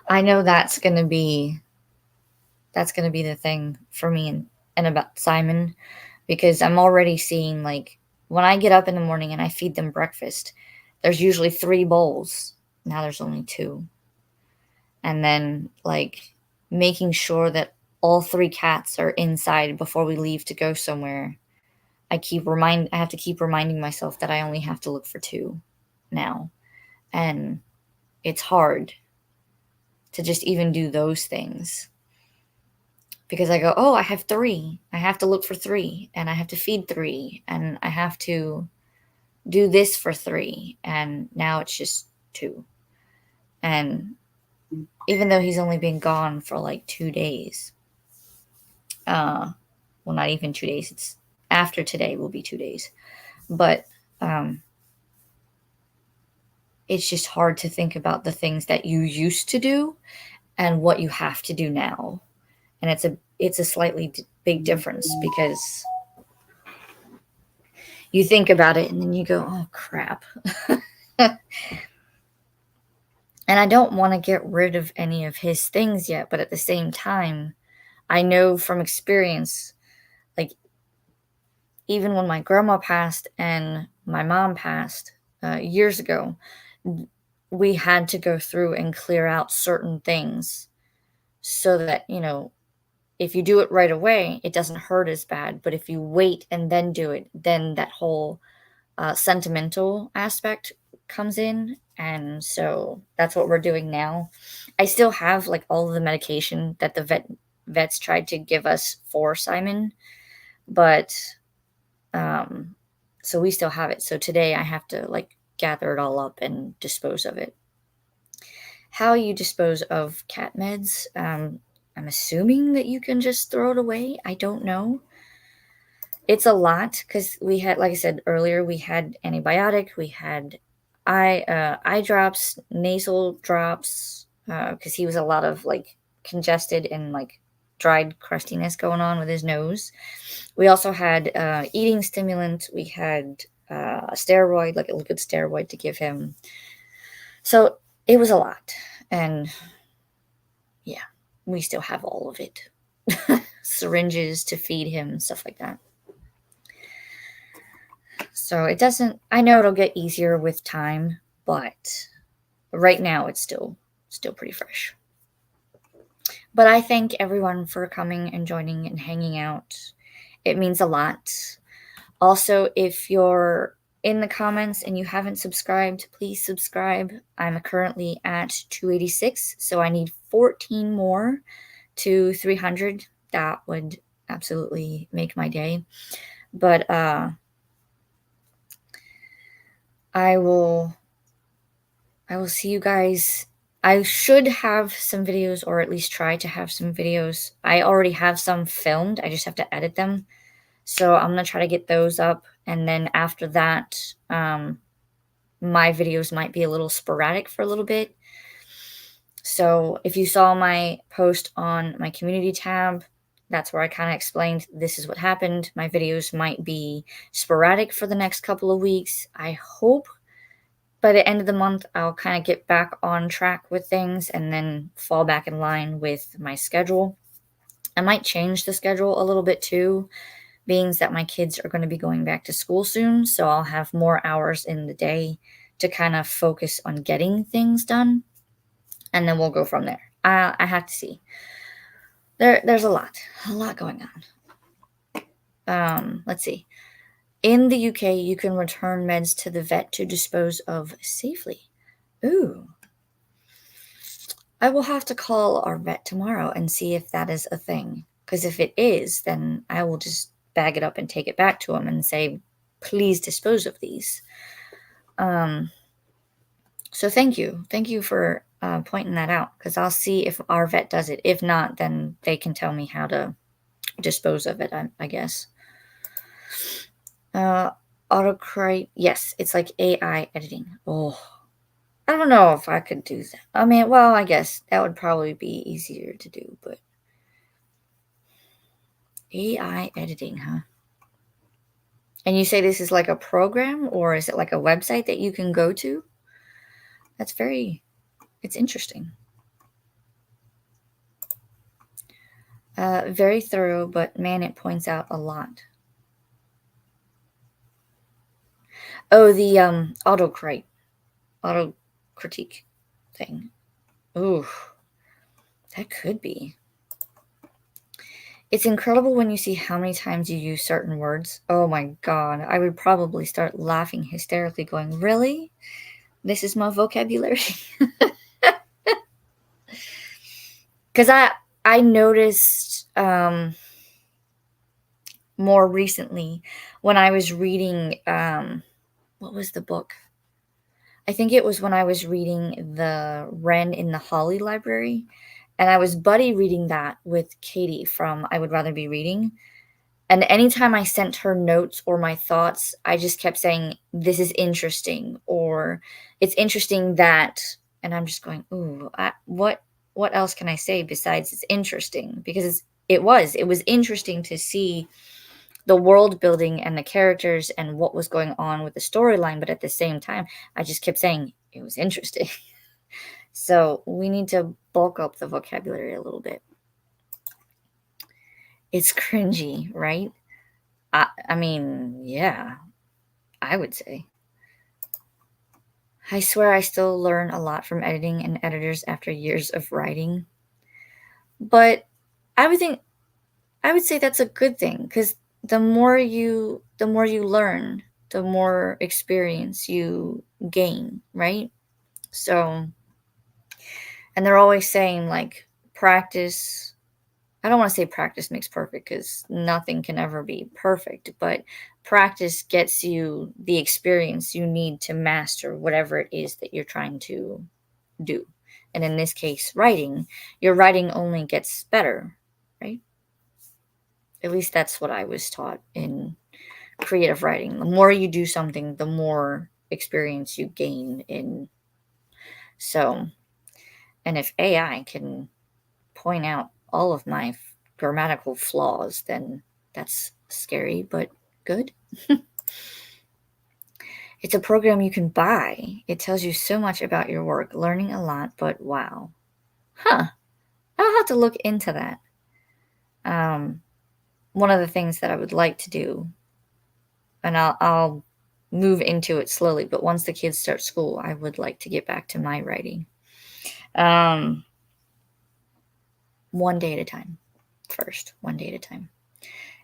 I know that's gonna be the thing for me and about Simon, because I'm already seeing, like, when I get up in the morning and I feed them breakfast, there's usually 3 bowls. Now there's only 2. And then, like, making sure that all 3 cats are inside before we leave to go somewhere. I have to keep reminding myself that I only have to look for 2 now. And it's hard to just even do those things. Because I go, "Oh, I have 3. I have to look for 3, and I have to feed 3, and I have to do this for 3." And now it's just 2. And even though he's only been gone for like 2 days, well, not even 2 days, it's after today will be 2 days. But it's just hard to think about the things that you used to do and what you have to do now. And it's a slightly big difference, because you think about it and then you go, "Oh crap." And I don't want to get rid of any of his things yet, but at the same time, I know from experience, like, even when my grandma passed and my mom passed years ago, we had to go through and clear out certain things so that, if you do it right away, it doesn't hurt as bad. But if you wait and then do it, then that whole sentimental aspect comes in. And so that's what we're doing now. I still have, like, all of the medication that the vets tried to give us for Simon, but so we still have it. So today I have to, like, gather it all up and dispose of it. How you dispose of cat meds? I'm assuming that you can just throw it away. I don't know. It's a lot because we had, like I said earlier, we had antibiotic, we had eye drops, nasal drops, because he was a lot of, like, congested and, like, dried crustiness going on with his nose. We also had eating stimulant. We had a steroid, like a liquid steroid, to give him. So it was a lot, and yeah, we still have all of it. Syringes to feed him, stuff like that. So I know it'll get easier with time, but right now it's still pretty fresh. But I thank everyone for coming and joining and hanging out. It means a lot. Also, if you're in the comments and you haven't subscribed, please subscribe. I'm currently at 286, so I need 14 more to 300. That would absolutely make my day. But I will see you guys. I should have some videos, or at least try to have some videos. I already have some filmed. I just have to edit them. So I'm going to try to get those up. And then after that, my videos might be a little sporadic for a little bit. So if you saw my post on my community tab, that's where I kind of explained this is what happened. My videos might be sporadic for the next couple of weeks. I hope by the end of the month, I'll kind of get back on track with things and then fall back in line with my schedule. I might change the schedule a little bit too, being that my kids are going to be going back to school soon, so I'll have more hours in the day to kind of focus on getting things done, and then we'll go from there. I have to see. There's a lot going on. Let's see. In the UK, you can return meds to the vet to dispose of safely. Ooh. I will have to call our vet tomorrow and see if that is a thing. Because if it is, then I will just bag it up and take it back to him and say, please dispose of these. So thank you. Thank you for pointing that out, because I'll see if our vet does it. If not, then they can tell me how to dispose of it, I guess. Autocorrect. Yes, it's like AI editing. Oh, I don't know if I could do that. I mean, well, I guess that would probably be easier to do, but AI editing, huh? And you say this is like a program, or is it like a website that you can go to? It's interesting. Very thorough, but man, it points out a lot. Oh, the auto critique thing. Ooh, that could be. It's incredible when you see how many times you use certain words. Oh my god, I would probably start laughing hysterically, going, really? This is my vocabulary? Because I noticed more recently when I was reading, what was the book? I think it was when I was reading the Wren in the Holly Library, and I was buddy reading that with Katie from I Would Rather Be Reading. And anytime I sent her notes or my thoughts, I just kept saying, "This is interesting," or "It's interesting that," and I'm just going, "Ooh, what else can I say besides it's interesting?" Because it was interesting to see the world building and the characters and what was going on with the storyline, but at the same time, I just kept saying it was interesting. So we need to bulk up the vocabulary a little bit. It's cringy, right? I mean, yeah, I would say. I swear I still learn a lot from editing and editors after years of writing. But I would think I would say that's a good thing, because the more you learn, the more experience you gain, right? So, and they're always saying like practice. I don't want to say practice makes perfect, because nothing can ever be perfect, but practice gets you the experience you need to master whatever it is that you're trying to do. And in this case, writing, your writing only gets better, right? At least that's what I was taught in creative writing. The more you do something, the more experience you gain in. So, and if AI can point out all of my grammatical flaws, then that's scary, but good. It's a program you can buy. It tells you so much about your work, learning a lot, but wow. Huh. I'll have to look into that. Um, One of the things that I would like to do, and I'll move into it slowly, but once the kids start school, I would like to get back to my writing. Um, One day at a time. First, one day at a time.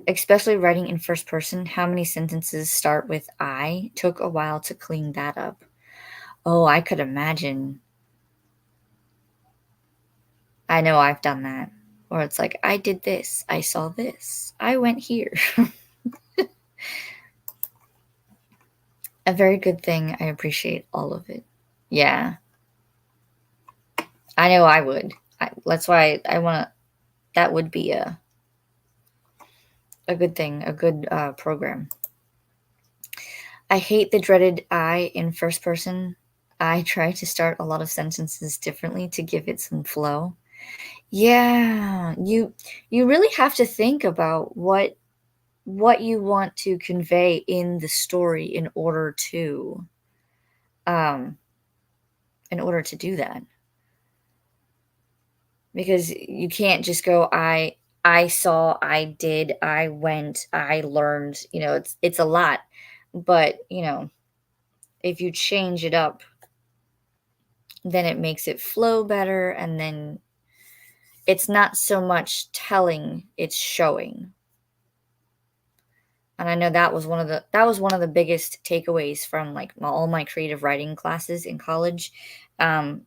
Especially writing in first person, how many sentences start with I took a while to clean that up. Oh, I could imagine. I know I've done that. Or it's like, I did this, I saw this, I went here. A very good thing. I appreciate all of it. Yeah, I know I would. That's why I want to. That would be a good thing, a good program. I hate the dreaded I in first person. I try to start a lot of sentences differently to give it some flow. Yeah, you really have to think about what you want to convey in the story um in order to do that, because you can't just go I saw, I did, I went, I learned, it's a lot. But, if you change it up, then it makes it flow better, and then it's not so much telling, it's showing. And I know that was one of the biggest takeaways from, like, all my creative writing classes in college. Um,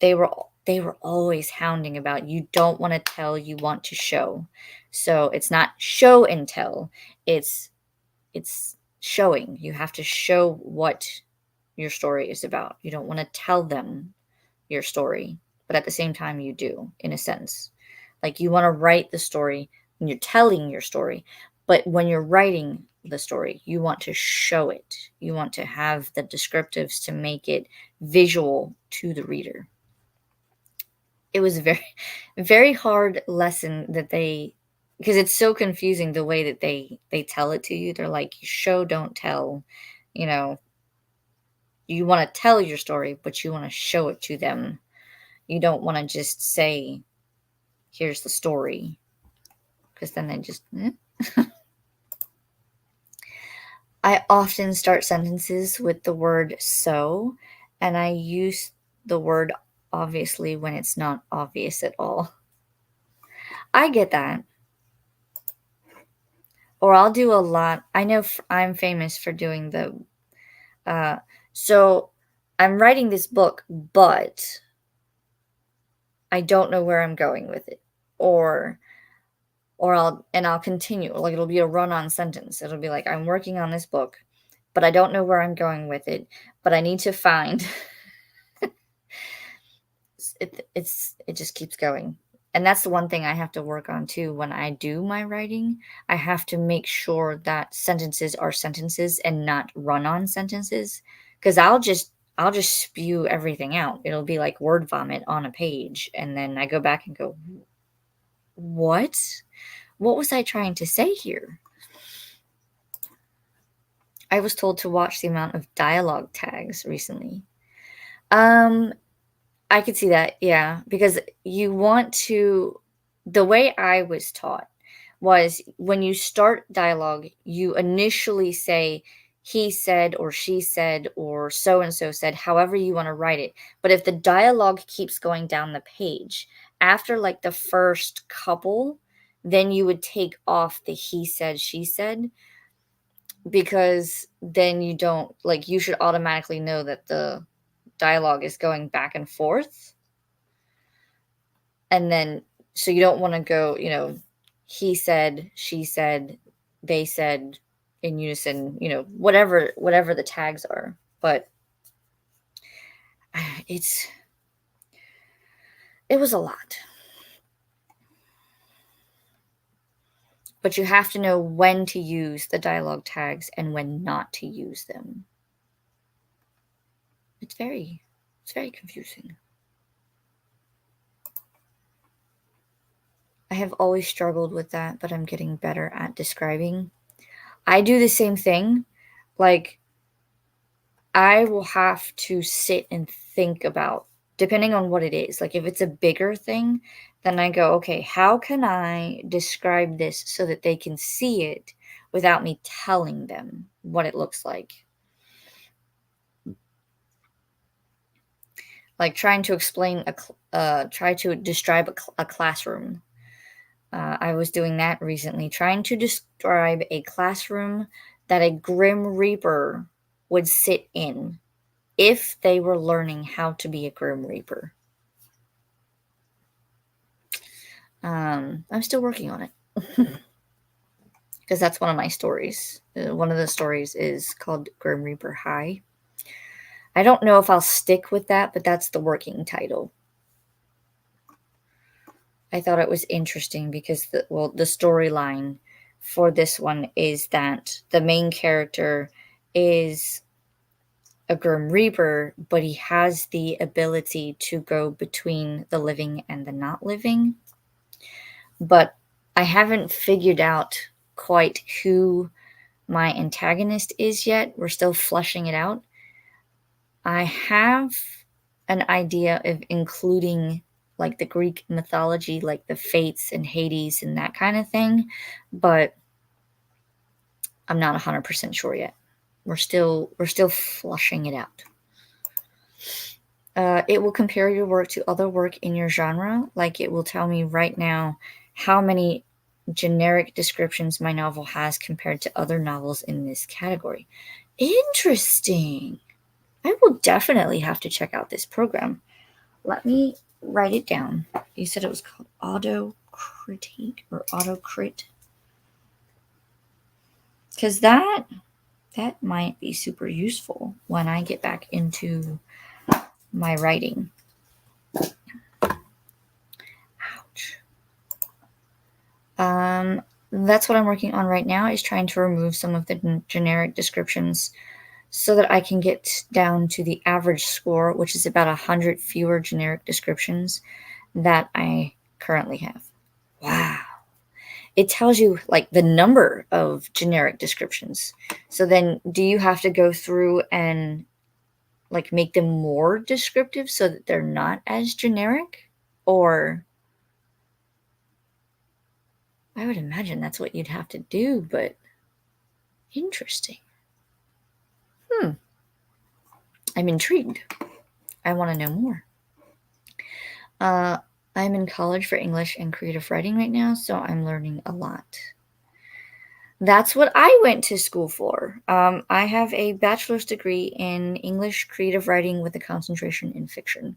they were always hounding about, "You don't wanna tell, you want to show." So, it's not show and tell, it's it's showing. You have to show what your story is about. You don't wanna tell them your story, but at the same time, you do, in a sense. Like, you wanna write the story when you're telling your story, but when you're writing the story, you want to show it. You want to have the descriptives to make it visual to the reader. It was a very very hard lesson that they, because it's so confusing the way that they tell it to you. They're like, "Show, don't tell." You know, you wanna tell your story, but you wanna show it to them. You don't wanna just say, "Here's the story," because then they just, "Eh." I often start sentences with the word "so," and I use the word "obviously" when it's not obvious at all. I get that. Or I'll do a lot, I know I'm famous for doing the, uh, "So, I'm writing this book, but I don't know where I'm going with it." Or I'll continue, like, it'll be a run-on sentence. It'll be like, "I'm working on this book, but I don't know where I'm going with it, but I need to find." It just keeps going. And that's the one thing I have to work on too when I do my writing. I have to make sure that sentences are sentences and not run-on sentences, because I'll just spew everything out. It'll be like word vomit on a page, and then I go back and go, "What? What was I trying to say here?" I was told to watch the amount of dialogue tags recently. Um, I could see that, yeah, because you want to, the way I was taught was when you start dialogue, you initially say he said or she said or so and so said, however you want to write it. But if the dialogue keeps going down the page, after like the first couple, then you would take off the he said, she said, because then you don't, like, you should automatically know that the dialogue is going back and forth. And then, so you don't wanna go, he said, she said, they said in unison, whatever the tags are. But it's it was a lot. But you have to know when to use the dialogue tags and when not to use them. It's very confusing. I have always struggled with that, but I'm getting better at describing. I do the same thing. Like, I will have to sit and think about, depending on what it is. Like, if it's a bigger thing, then I go, "Okay, how can I describe this so that they can see it without me telling them what it looks like?" Like, try to describe a classroom. I was doing that recently, trying to describe a classroom that a Grim Reaper would sit in if they were learning how to be a Grim Reaper. I'm still working on it because that's one of my stories. One of the stories is called Grim Reaper High. I don't know if I'll stick with that, but that's the working title. I thought it was interesting because the storyline for this one is that the main character is a Grim Reaper, but he has the ability to go between the living and the not living. But I haven't figured out quite who my antagonist is yet. We're still fleshing it out. I have an idea of including like the Greek mythology, like the Fates and Hades and that kind of thing, but I'm not 100% sure yet. We're still flushing it out. It will compare your work to other work in your genre. Like it will tell me right now how many generic descriptions my novel has compared to other novels in this category. Interesting. I will definitely have to check out this program. Let me write it down. You said it was called Autocritique or Autocrit? Because that might be super useful when I get back into my writing. Ouch. That's what I'm working on right now, is trying to remove some of the generic descriptions so that I can get down to the average score, which is about 100 fewer generic descriptions that I currently have. Wow. It tells you like the number of generic descriptions. So then do you have to go through and like make them more descriptive so that they're not as generic? Or I would imagine that's what you'd have to do, but interesting. I'm intrigued. I want to know more. I'm in college for English and creative writing right now, so I'm learning a lot. That's what I went to school for. I have a bachelor's degree in English creative writing with a concentration in fiction.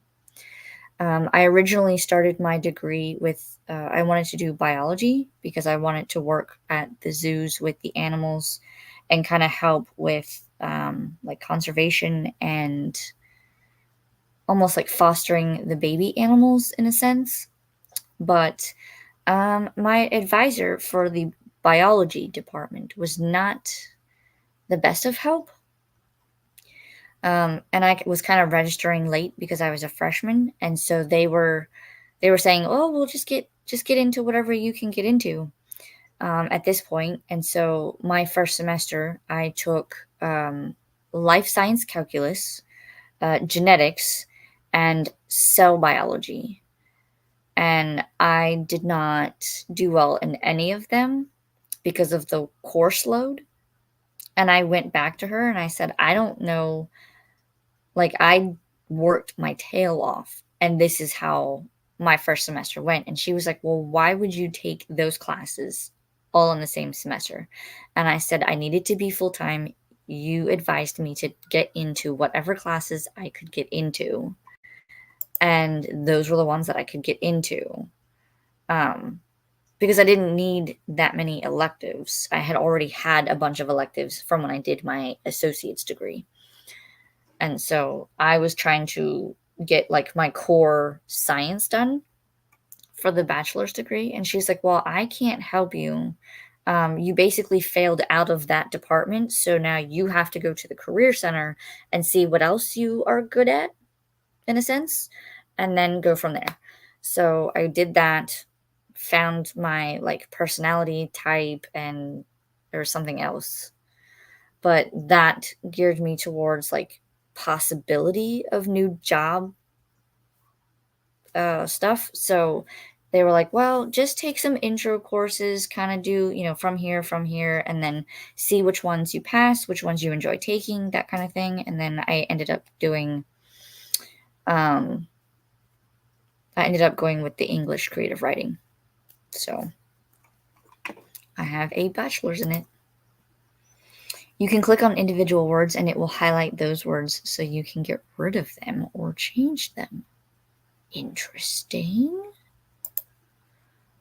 I originally started my degree with, I wanted to do biology because I wanted to work at the zoos with the animals and kind of help with like conservation and almost like fostering the baby animals in a sense. But my advisor for the biology department was not the best of help. And I was kind of registering late because I was a freshman, and so they were saying, "Oh, we'll just get into whatever you can get into at this point." And so my first semester, I took life science calculus, genetics, and cell biology. And I did not do well in any of them because of the course load. And I went back to her and I said, I don't know, like I worked my tail off and this is how my first semester went. And she was like, well, why would you take those classes all in the same semester? And I said, I needed to be full time. You advised me to get into whatever classes I could get into. And those were the ones that I could get into. Because I didn't need that many electives. I had already had a bunch of electives from when I did my associate's degree. And so I was trying to get like my core science done for the bachelor's degree. And she's like, well, I can't help you. You basically failed out of that department. So now you have to go to the career center and see what else you are good at, in a sense, and then go from there. So I did that, found my like personality type, and there was something else. But that geared me towards like possibility of new job stuff. So they were like, well, just take some intro courses, kind of do, from here, and then see which ones you pass, which ones you enjoy taking, that kind of thing. And then I ended up doing, I ended up going with the English creative writing. So I have a bachelor's in it. You can click on individual words and it will highlight those words so you can get rid of them or change them. Interesting.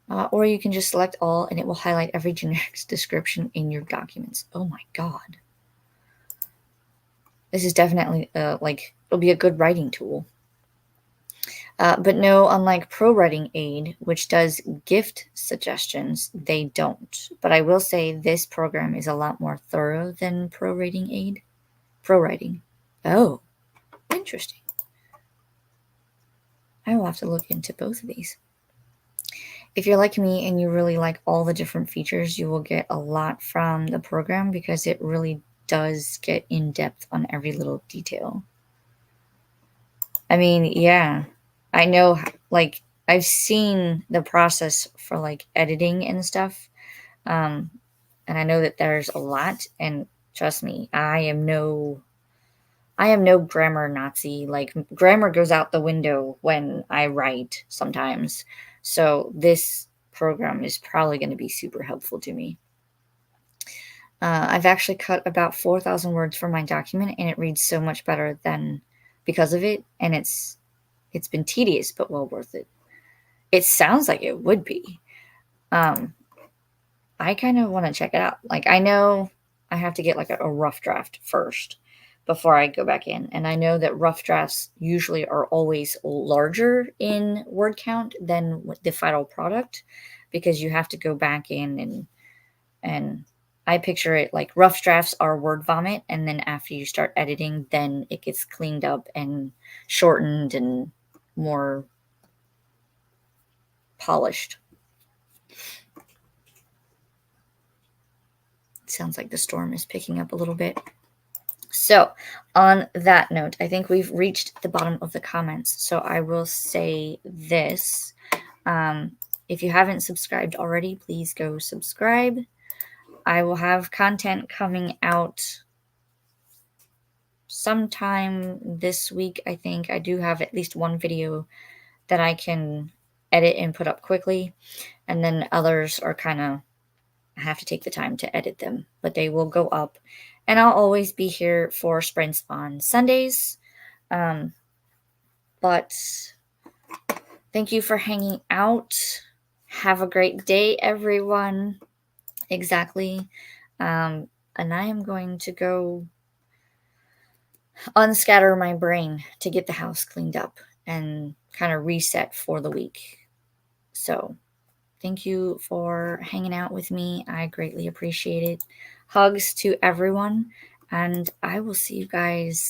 Or you can just select all and it will highlight every generic description in your documents. Oh my god. This is definitely it'll be a good writing tool. But no, unlike ProWriting Aid, which does gift suggestions, they don't. But I will say this program is a lot more thorough than ProWriting Aid. ProWriting. Oh, interesting. I will have to look into both of these. If you're like me and you really like all the different features, you will get a lot from the program because it really does get in depth on every little detail. I mean, yeah. I know like, I've seen the process for, like, editing and stuff, um, and I know that there's a lot, and trust me, I am no grammar Nazi. Like, grammar goes out the window when I write sometimes. So this program is probably going to be super helpful to me. I've actually cut about 4,000 words from my document, and it reads so much better than because of it. And it's been tedious, but well worth it. It sounds like it would be. Um, I kind of want to check it out. Like, I know I have to get like a rough draft first before I go back in. And I know that rough drafts usually are always larger in word count than the final product because you have to go back in and I picture it like rough drafts are word vomit, and then after you start editing, then it gets cleaned up and shortened and more polished. It sounds like the storm is picking up a little bit. So, on that note, I think we've reached the bottom of the comments. So, I will say this. If you haven't subscribed already, please go subscribe. I will have content coming out sometime this week. I think I do have at least one video that I can edit and put up quickly, and then others are kind of I have to take the time to edit them, but they will go up. And I'll always be here for sprints on Sundays. Um, but thank you for hanging out. Have a great day, everyone. Exactly. And I am going to go unscatter my brain to get the house cleaned up and kind of reset for the week. So, thank you for hanging out with me. I greatly appreciate it. Hugs to everyone, and I will see you guys